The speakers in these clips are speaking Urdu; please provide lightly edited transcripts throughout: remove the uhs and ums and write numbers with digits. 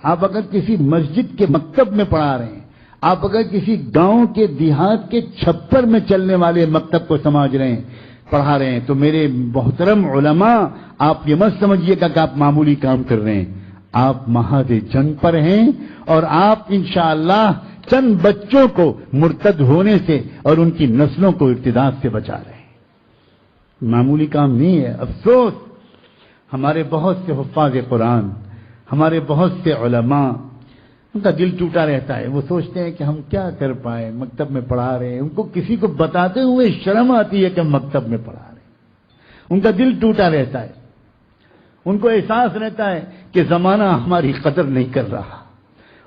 آپ اگر کسی مسجد کے مکتب میں پڑھا رہے ہیں، آپ اگر کسی گاؤں کے دیہات کے چھپر میں چلنے والے مکتب کو سمجھ رہے ہیں، پڑھا رہے ہیں، تو میرے محترم علماء آپ یہ مت سمجھیے گا کہ آپ معمولی کام کر رہے ہیں، آپ مہاد جنگ پر ہیں، اور آپ انشاءاللہ چند بچوں کو مرتد ہونے سے اور ان کی نسلوں کو ارتداد سے بچا رہے ہیں۔ معمولی کام نہیں ہے۔ افسوس، ہمارے بہت سے حفاظ قرآن، ہمارے بہت سے علماء، ان کا دل ٹوٹا رہتا ہے، وہ سوچتے ہیں کہ ہم کیا کر پائے، مکتب میں پڑھا رہے ہیں، ان کو کسی کو بتاتے ہوئے شرم آتی ہے کہ ہم مکتب میں پڑھا رہے ہیں، ان کا دل ٹوٹا رہتا ہے، ان کو احساس رہتا ہے کہ زمانہ ہماری قدر نہیں کر رہا،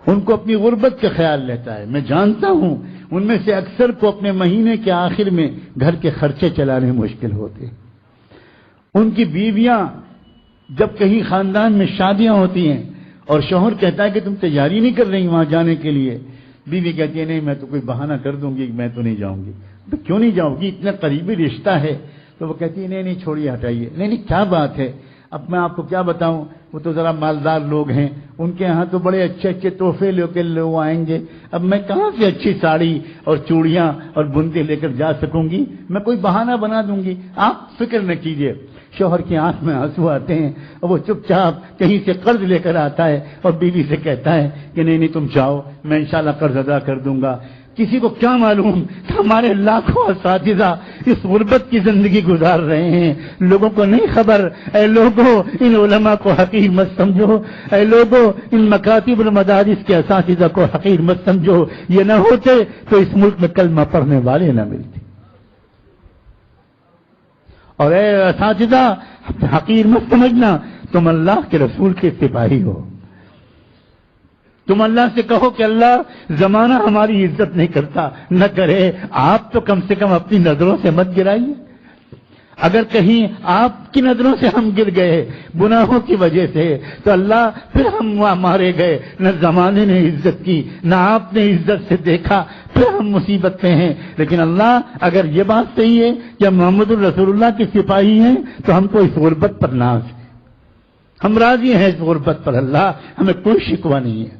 ان کو اپنی غربت کا خیال رہتا ہے۔ میں جانتا ہوں ان میں سے اکثر کو اپنے مہینے کے آخر میں گھر کے خرچے چلانے مشکل ہوتے، ان کی بیویاں جب کہیں خاندان میں شادیاں ہوتی ہیں اور شوہر کہتا ہے کہ تم تیاری نہیں کر رہی وہاں جانے کے لیے، بیوی کہتی ہے نہیں میں تو کوئی بہانہ کر دوں گی، میں تو نہیں جاؤں گی۔ تو کیوں نہیں جاؤ گی، اتنا قریبی رشتہ ہے؟ تو وہ کہتی ہے نہیں چھوڑیے، ہٹائیے، نہیں کیا بات ہے، اب میں آپ کو کیا بتاؤں، وہ تو ذرا مالدار لوگ ہیں، ان کے ہاں تو بڑے اچھے اچھے تحفے لے کے لوگ آئیں گے، اب میں کہاں سے اچھی ساڑی اور چوڑیاں اور بندے لے کر جا سکوں گی، میں کوئی بہانہ بنا دوں گی، آپ فکر نہ کیجیے۔ شوہر کی آنکھ میں آنسو آتے ہیں اور وہ چپ چاپ کہیں سے قرض لے کر آتا ہے اور بیوی سے کہتا ہے کہ نہیں تم جاؤ، میں انشاءاللہ قرض ادا کر دوں گا۔ کسی کو کیا معلوم کہ ہمارے لاکھوں اساتذہ اس غربت کی زندگی گزار رہے ہیں، لوگوں کو نہیں خبر۔ اے لوگوں، ان علماء کو حقیر مت سمجھو، اے لوگوں ان مکاتب المدارس کے اساتذہ کو حقیر مت سمجھو، یہ نہ ہوتے تو اس ملک میں کلمہ پڑھنے والے نہ ملتے۔ اور اے اساتذہ حقیر مت سمجھنا، تم اللہ کے رسول کے سپاہی ہو، تم اللہ سے کہو کہ اللہ زمانہ ہماری عزت نہیں کرتا، نہ کرے، آپ تو کم سے کم اپنی نظروں سے مت گرائیے۔ اگر کہیں آپ کی نظروں سے ہم گر گئے گناہوں کی وجہ سے تو اللہ پھر ہم وہاں مارے گئے، نہ زمانے نے عزت کی نہ آپ نے عزت سے دیکھا، پھر ہم مصیبت میں ہیں۔ لیکن اللہ اگر یہ بات صحیح ہے کہ ہم محمد الرسول اللہ کے سپاہی ہیں تو ہم کو اس غربت پر ناز ہے، ہم راضی ہیں اس غربت پر، اللہ ہمیں کوئی شکوہ نہیں ہے۔